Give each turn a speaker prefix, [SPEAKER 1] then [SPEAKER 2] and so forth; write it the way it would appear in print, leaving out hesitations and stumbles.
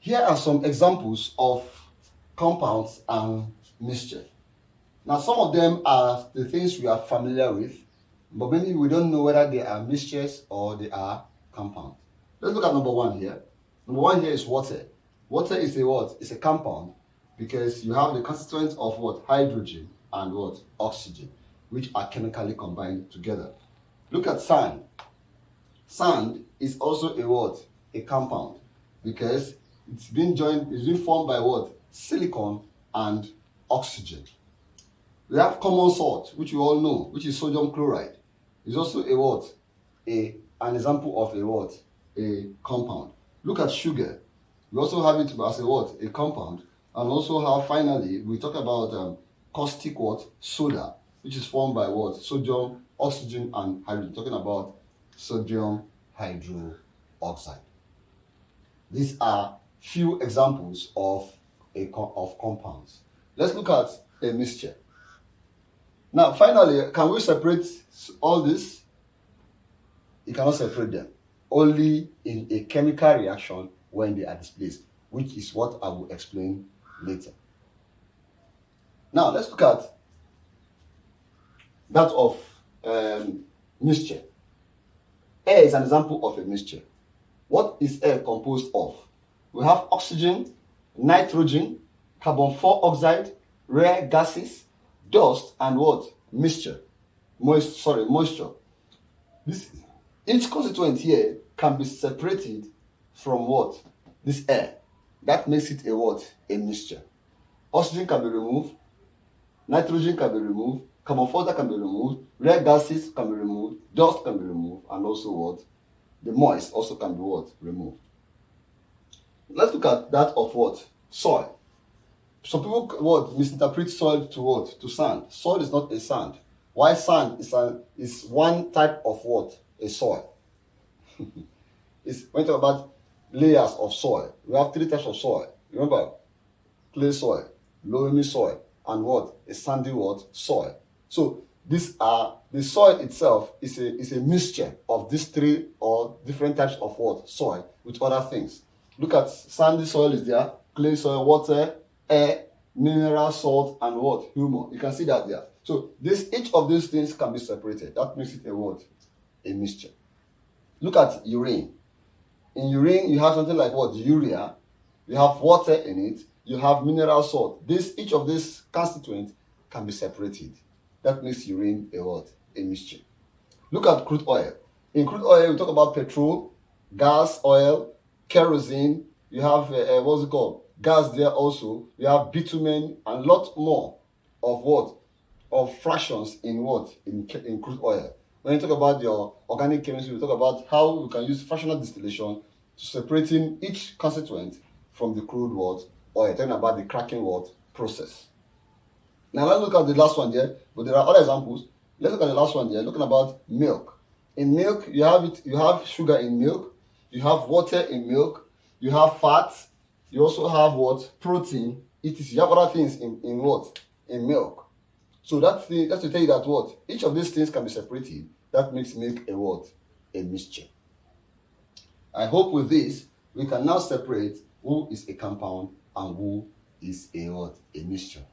[SPEAKER 1] Here are some examples of compounds and mixture. Now, some of them are the things we are familiar with, but maybe we don't know whether they are mixtures or they are compounds. Let's look at number one here. Number one here is water. Water is a what? It's a compound because you have the constituents of what? Hydrogen and what? Oxygen, which are chemically combined together. Look at sand. Sand is also a what? A compound because it's been formed by what? Silicon and oxygen. We have common salt, which you all know, which is sodium chloride. It's also a what? An example of a what? A compound. Look at sugar. We also have it as a what? A compound. And also have, finally, we talk about caustic what? Soda, which is formed by what? Sodium, oxygen, and hydrogen. Talking about sodium hydroxide. These are few examples of compounds. Let's look at a mixture. Now, finally, can we separate all this? You cannot separate them. Only in a chemical reaction when they are displaced, which is what I will explain later. Now, let's look at that of mixture. Air is an example of a mixture. What is air composed of? We have oxygen, nitrogen, carbon dioxide, rare gases, dust, and what? Moisture. Each constituent here can be separated from what? This air. That makes it a what? A mixture. Oxygen can be removed, nitrogen can be removed, carbon dioxide can be removed, rare gases can be removed, dust can be removed, and also what? The moist also can be what? Removed. Let's look at that of what? Soil. Some people what? Misinterpret soil to what? To sand. Soil is not a sand. Why sand is one type of what? A soil. It's when you talk about layers of soil. We have three types of soil. Remember, clay soil, loamy soil, and what? A sandy what? Soil. So these are the soil itself is a mixture of these three or different types of what? Soil with other things. Look at sandy soil is there, clay soil, water, air, mineral salt, and what? Humus. You can see that there. So each of these things can be separated. That makes it a what? A mixture. Look at urine. In urine, you have something like what? Urea. You have water in it. You have mineral salt. Each of these constituents can be separated. That makes urine a what? A mixture. Look at crude oil. In crude oil, we talk about petrol, gas, oil, kerosene. You have what's it called? Gas there also. You have bitumen and a lot more of what? Of fractions in what? In crude oil. When you talk about your organic chemistry, we talk about how we can use fractional distillation to separating each constituent from the crude what? Oil. Talking about the cracking what? Process. Now let's look at the last one there, but there are other examples. Let's look at the last one there, looking about milk. In milk, you have sugar in milk, you have water in milk, you have fat, you also have what? Protein, etc. You have other things in what? In milk. So that's to tell you that what? Each of these things can be separated. That makes milk a what? A mixture. I hope with this, we can now separate who is a compound and who is a what? A mixture.